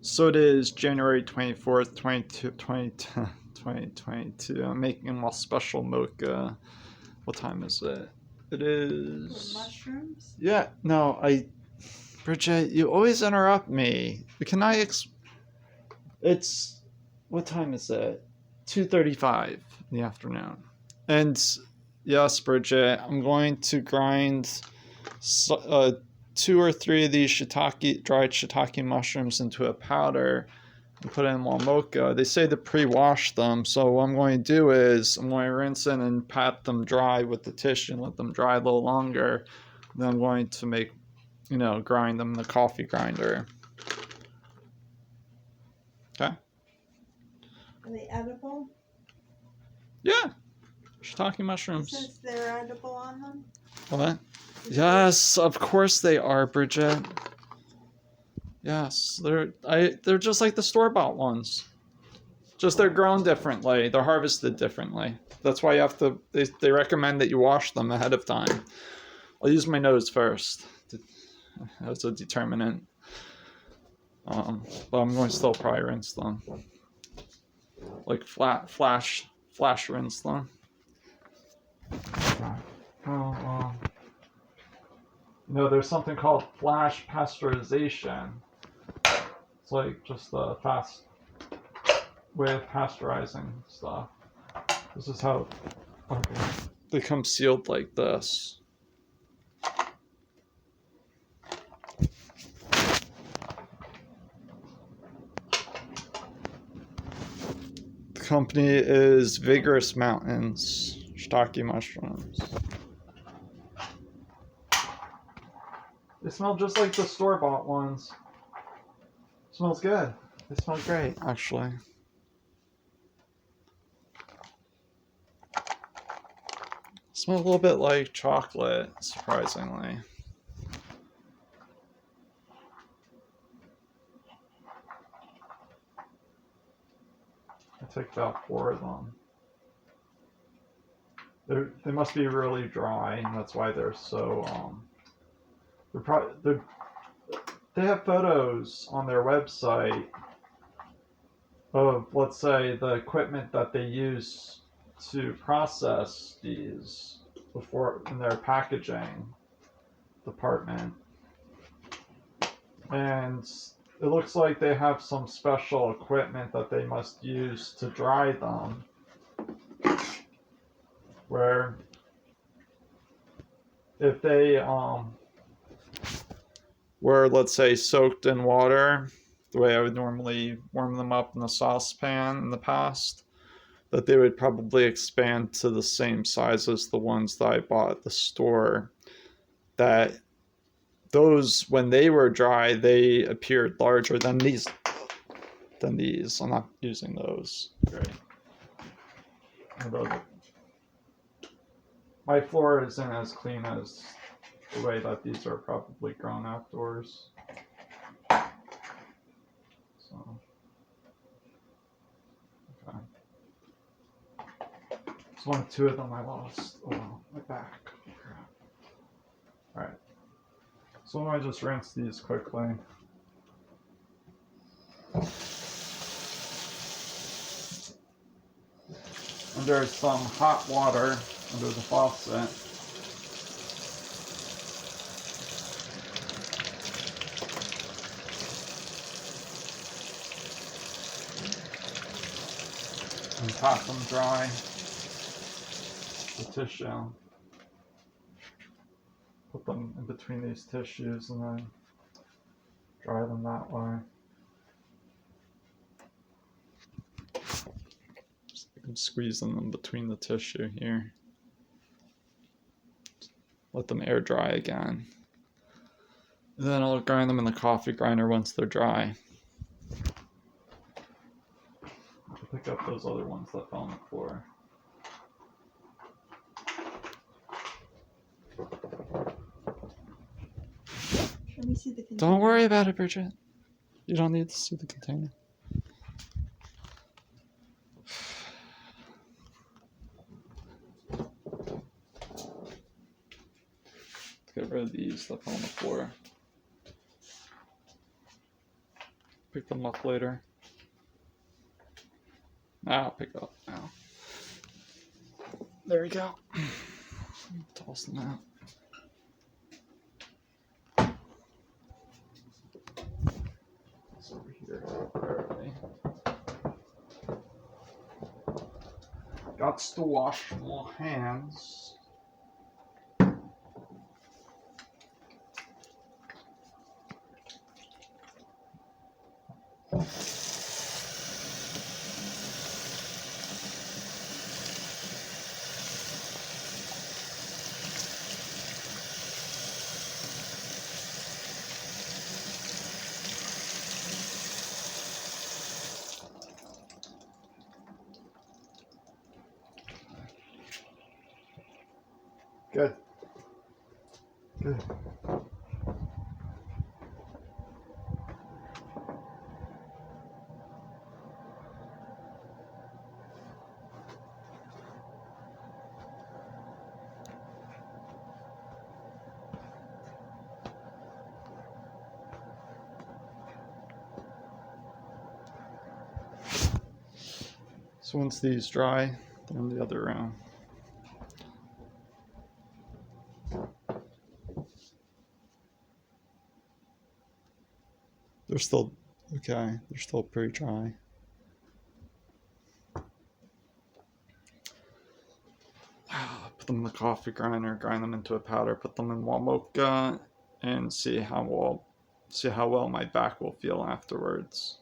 So it is January 24th, 2022. I'm making a special mocha. What time is it? It is... mushrooms? Yeah, no, Bridget, you always interrupt me. Can I It's... What time is it? 2:35 in the afternoon. And yes, Bridget, I'm going to grind 2 or 3 of these dried shiitake mushrooms into a powder and put it in one mocha. They say to pre-wash them, so what I'm going to do is I'm going to rinse in and pat them dry with the tissue and let them dry a little longer. Then I'm going to grind them in the coffee grinder. Okay? Are they edible? Yeah. Shiitake mushrooms. Since they're edible on them? What? Yes, of course they are, Bridget. Yes, they're just like the store-bought ones. Just they're grown differently. They're harvested differently. That's why you have to. They recommend that you wash them ahead of time. I'll use my nose first. That's a determinant. But I'm going to still probably rinse them. Like flash rinse them. There's something called flash pasteurization. It's like just a fast way of pasteurizing stuff. This is how they come sealed like this. The company is Vigorous Mountains Shiitake mushrooms. They smell just like the store-bought ones. Smells good. They smell great, actually. Smell a little bit like chocolate, surprisingly. I took about 4 of them. They must be really dry, and that's why they're so. They have photos on their website of, let's say, the equipment that they use to process these before in their packaging department. And it looks like they have some special equipment that they must use to dry them. Where if they were, let's say, soaked in water, the way I would normally warm them up in a saucepan in the past, that they would probably expand to the same size as the ones that I bought at the store. That those, when they were dry, they appeared larger than these. I'm not using those. Great. My floor isn't as clean as the way that these are probably grown outdoors. So, okay. It's 2 of them I lost. Oh well, my back. Crap. Alright. So I just rinse these quickly. And there's some hot water under the faucet. And pat them dry. The tissue. Put them in between these tissues and then dry them that way. I'm squeezing them between the tissue here. Let them air dry again. And then I'll grind them in the coffee grinder once they're dry. I'll pick up those other ones that fell on the floor. Let me see the container. Don't worry about it, Bridget. You don't need to see the container. Let's get rid of these that fell on the floor. pick them up later. I'll pick up now. There we go. Toss them out. It's over here. Where are they? Got to wash my hands. Good. Good. So once these dry, then the other round. They're still okay. They're still pretty dry. Put them in the coffee grinder, grind them into a powder, put them in warm mocha, and see how well my back will feel afterwards.